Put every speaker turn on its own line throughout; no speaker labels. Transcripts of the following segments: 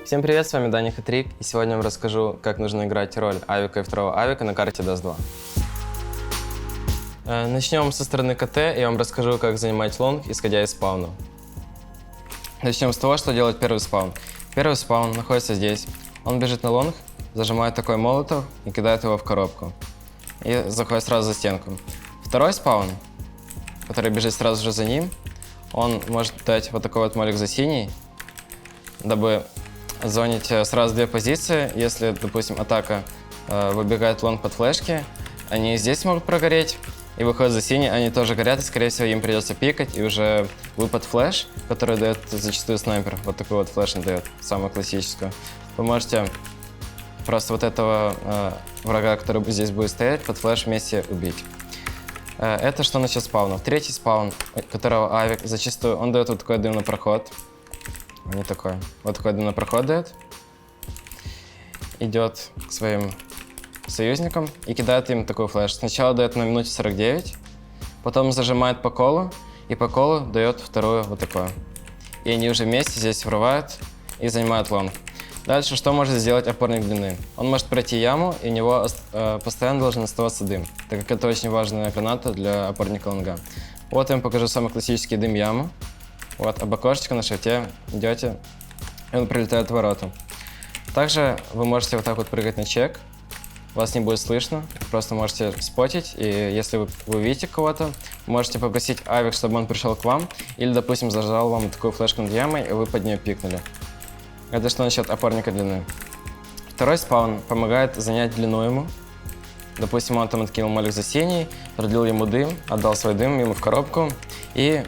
Всем привет, с вами Даня Хатрик, и сегодня я вам расскажу, как нужно играть роль авика и второго авика на карте Dust 2. Начнем со стороны КТ, и я вам расскажу, как занимать лонг, исходя из спауна. Начнем с того, что делает первый спаун. Первый спаун находится здесь. Он бежит на лонг, зажимает такой молотов и кидает его в коробку. И заходит сразу за стенку. Второй спаун, который бежит сразу же за ним, он может дать вот такой вот молик за синий, дабы зонить сразу две позиции. Если, допустим, атака выбегает лонг под флешки, они здесь могут прогореть и выходят за синий, они тоже горят, и, скорее всего, им придется пикать, и уже выпад флеш, который дает зачастую снайпер, вот такой вот флеш он дает, самую классическую. Вы можете просто вот этого врага, который здесь будет стоять, под флеш вместе убить. Это что насчет спаунов. Третий спаун, которого авик, зачастую он дает вот такой дымный проход. Не такой. Вот такой дымный проход дает. Идет к своим союзникам и кидает им такой флеш. Сначала дает на минуте 49, потом зажимает по колу, и по колу дает вторую вот такую. И они уже вместе здесь врывают и занимают лонг. Дальше что может сделать опорник длины? Он может пройти яму, и у него постоянно должен оставаться дым, так как это очень важная граната для опорника лонга. Вот я вам покажу самый классический дым яму. Вот, об окошечко на шифте идете, и он прилетает в ворота. Также вы можете вот так вот прыгать на чек, вас не будет слышно, просто можете спотить, и если вы увидите кого-то, можете попросить авик, чтобы он пришел к вам, или, допустим, зажал вам такую флешку над ямой, и вы под нее пикнули. Это что насчет опорника длины. Второй спаун помогает занять длину ему. Допустим, он там откинул молик за синий, продлил ему дым, отдал свой дым ему в коробку, и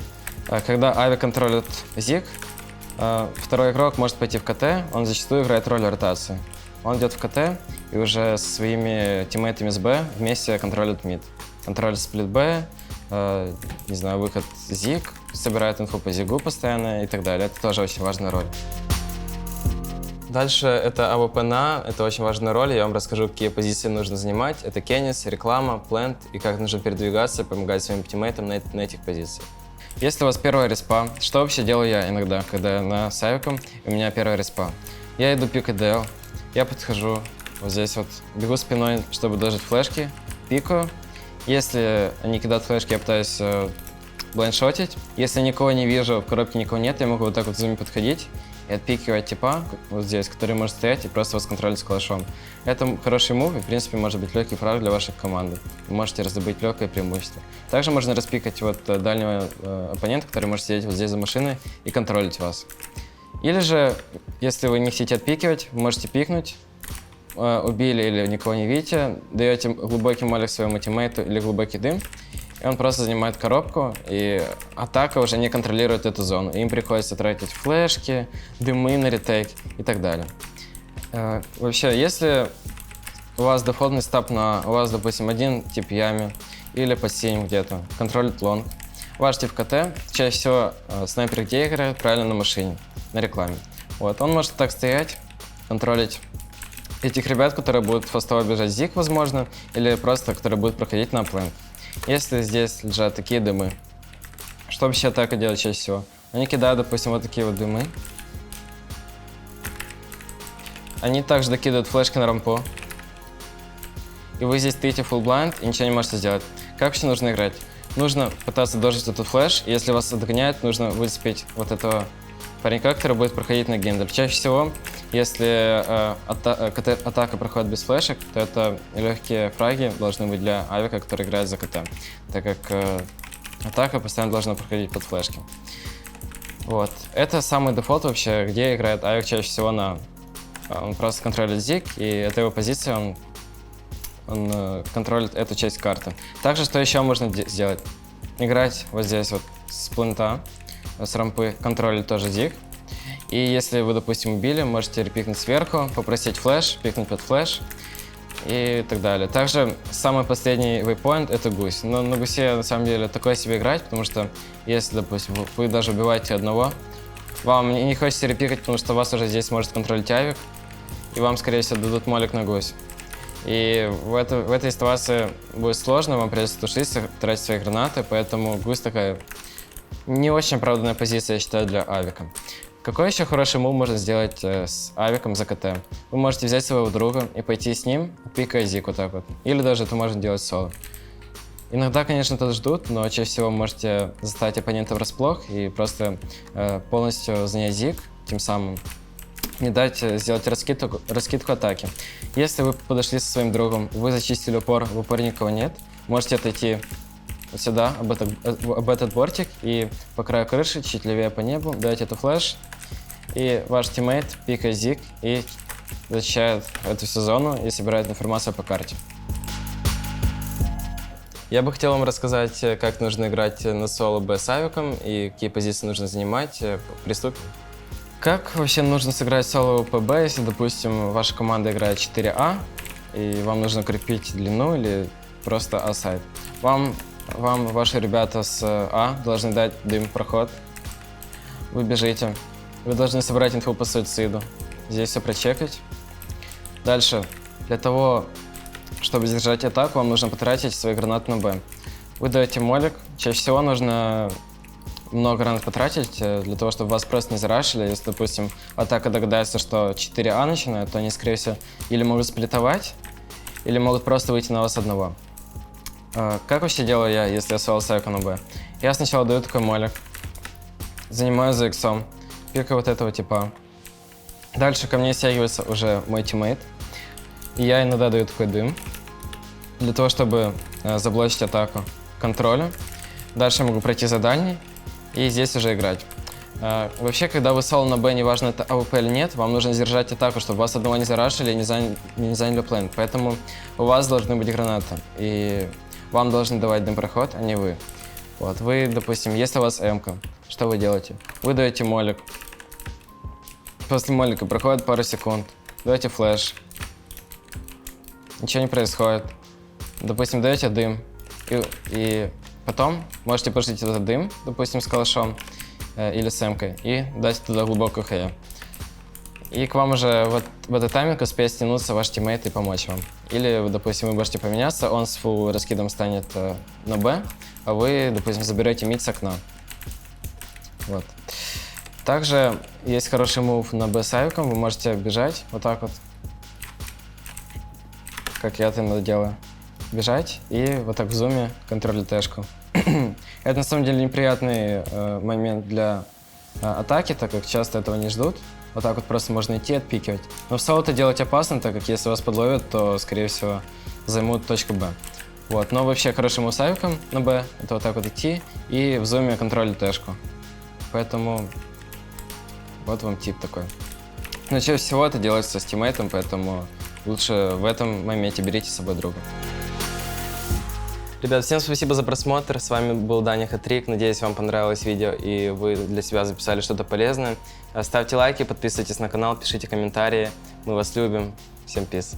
когда авик контролит зиг, второй игрок может пойти в КТ, он зачастую играет роль ротации. Он идет в КТ и уже со своими тиммейтами с Б вместе контролит мид. Контролит сплит Б, не знаю, выход зиг, собирает инфу по зигу постоянно и так далее. Это тоже очень важная роль. Дальше это АВП на, это очень важная роль, я вам расскажу, какие позиции нужно занимать. Это кеннис, реклама, плент и как нужно передвигаться, помогать своим тиммейтам на этих позициях. Если у вас первая респа, что вообще делаю я иногда, когда я на с авиком, у меня первая респа? Я иду пикать ДЛ, я подхожу, вот здесь вот, бегу спиной, чтобы дожать флешки, пикаю. Если они кидают флешки, я пытаюсь блайндшотить. Если никого не вижу, в коробке никого нет, я могу вот так вот зуме подходить и отпикивать типа, вот здесь, который может стоять и просто вас контролить с калашом. Это хороший мув и, в принципе, может быть легкий фраг для вашей команды. Вы можете раздобыть легкое преимущество. Также можно распикать вот дальнего оппонента, который может сидеть вот здесь за машиной и контролить вас. Или же, если вы не хотите отпикивать, вы можете пикнуть, убили или никого не видите, даете глубокий молик своему тиммейту или глубокий дым, и он просто занимает коробку, и атака уже не контролирует эту зону. Им приходится тратить флешки, дымы на ретейк и так далее. Вообще, если у вас дефолтный стап у вас, допустим, один тип яме или под синим где-то, контролит лонг, ваш тип КТ, чаще всего снайпер где играет? Правильно, на машине, на рекламе. Вот, он может так стоять, контролить этих ребят, которые будут фастово бежать зиг, возможно, или просто, которые будут проходить на плент. Если здесь лежат такие дымы, что вообще атака делает чаще всего? Они кидают, допустим, вот такие вот дымы. Они также докидывают флешки на рампу. И вы здесь стоите full blind и ничего не можете сделать. Как вообще нужно играть? Нужно пытаться дожить этот флеш. Если вас отгоняют, нужно выцепить вот этого паренька, который будет проходить на гендер. Чаще всего, если атака проходит без флешек, то это легкие фраги должны быть для авика, который играет за КТ, так как атака постоянно должна проходить под флешки. Вот. Это самый дефолт вообще, где играет авик чаще всего он просто контролит зиг, и это его позиция, он контролит эту часть карты. Также, что еще можно сделать? Играть вот здесь вот с плента, с рампы, контролить тоже зиг. И если вы, допустим, убили, можете репикнуть сверху, попросить флеш, пикнуть под флеш и так далее. Также самый последний вейпоинт — это гусь. Но на гусе, на самом деле, такое себе играть, потому что если, допустим, вы даже убиваете одного, вам не хочется репикать, потому что вас уже здесь может контролить авик, и вам, скорее всего, дадут молик на гусь. И в этой ситуации будет сложно, вам придется тушиться, тратить свои гранаты, поэтому гусь такая Не очень оправданная позиция, я считаю, для авика. Какой еще хороший мув можно сделать с авиком за КТ? Вы можете взять своего друга и пойти с ним, пикая зик вот так вот. Или даже это можно делать соло. Иногда, конечно, это ждут, но чаще всего можете заставить оппонента врасплох и просто полностью занять зик, тем самым не дать сделать раскидку атаки. Если вы подошли со своим другом, вы зачистили упор, в упоре никого нет, можете отойти вот сюда, об этот бортик, и по краю крыши, чуть левее по небу, дать эту флеш, и ваш тиммейт пикает зиг и защищает эту всю зону и собирает информацию по карте. Я бы хотел вам рассказать, как нужно играть на соло Б с авиком и какие позиции нужно занимать. Приступим. Как вообще нужно сыграть соло ПБ, если, допустим, ваша команда играет 4А, и вам нужно крепить длину или просто А-сайд? Вам ваши ребята с А должны дать дым проход. Вы бежите. Вы должны собрать инфу по суициду. Здесь все прочекать. Дальше. Для того, чтобы сдержать атаку, вам нужно потратить свои гранаты на Б. Вы даете молик. Чаще всего нужно много гранат потратить для того, чтобы вас просто не зарашили. Если, допустим, атака догадается, что 4А начинает, то они, скорее всего, или могут сплитовать, или могут просто выйти на вас одного. Как вообще делаю я, если я соло с авиком на Б? Я сначала даю такой молик, занимаю за иксом, пикаю вот этого типа. Дальше ко мне стягивается уже мой тиммейт, и я иногда даю такой дым, для того, чтобы заблочить атаку контроля. Дальше я могу пройти за дальний и здесь уже играть. Вообще, когда вы соло на Б, неважно это АВП или нет, вам нужно сдержать атаку, чтобы вас одного не зарашили и не заняли плейн. Поэтому у вас должны быть гранаты. И вам должны давать дым-проход, а не вы. Вот, вы, допустим, если у вас М-ка, что вы делаете? Вы даете молик. После молика проходит пару секунд. Даете флеш. Ничего не происходит. Допустим, даете дым. И потом можете пожить этот дым, допустим, с калашом или с М-кой, и дать туда глубокую хэ. И к вам уже вот в этот тайминг успеет стянуться ваш тиммейт и помочь вам. Или, допустим, вы можете поменяться, он с фулл раскидом станет на Б, а вы, допустим, заберете мид с окна. Вот. Также есть хороший мув на Б с авиком, вы можете бежать вот так вот, как я это иногда делаю. Бежать и вот так в зуме контролить тэшку. Это на самом деле неприятный момент для атаки, так как часто этого не ждут. Вот так вот просто можно идти, отпикивать. Но в соло это делать опасно, так как если вас подловят, то, скорее всего, займут точку Б. Вот. Но вообще хороший мув с авиком на Б — это вот так вот идти и в зуме контролить тэшку. Поэтому вот вам тип такой. Но чаще всего это делается с тиммейтом, поэтому лучше в этом моменте берите с собой друга. Ребят, всем спасибо за просмотр. С вами был Даня Хатрик. Надеюсь, вам понравилось видео и вы для себя записали что-то полезное. Ставьте лайки, подписывайтесь на канал, пишите комментарии. Мы вас любим. Всем peace.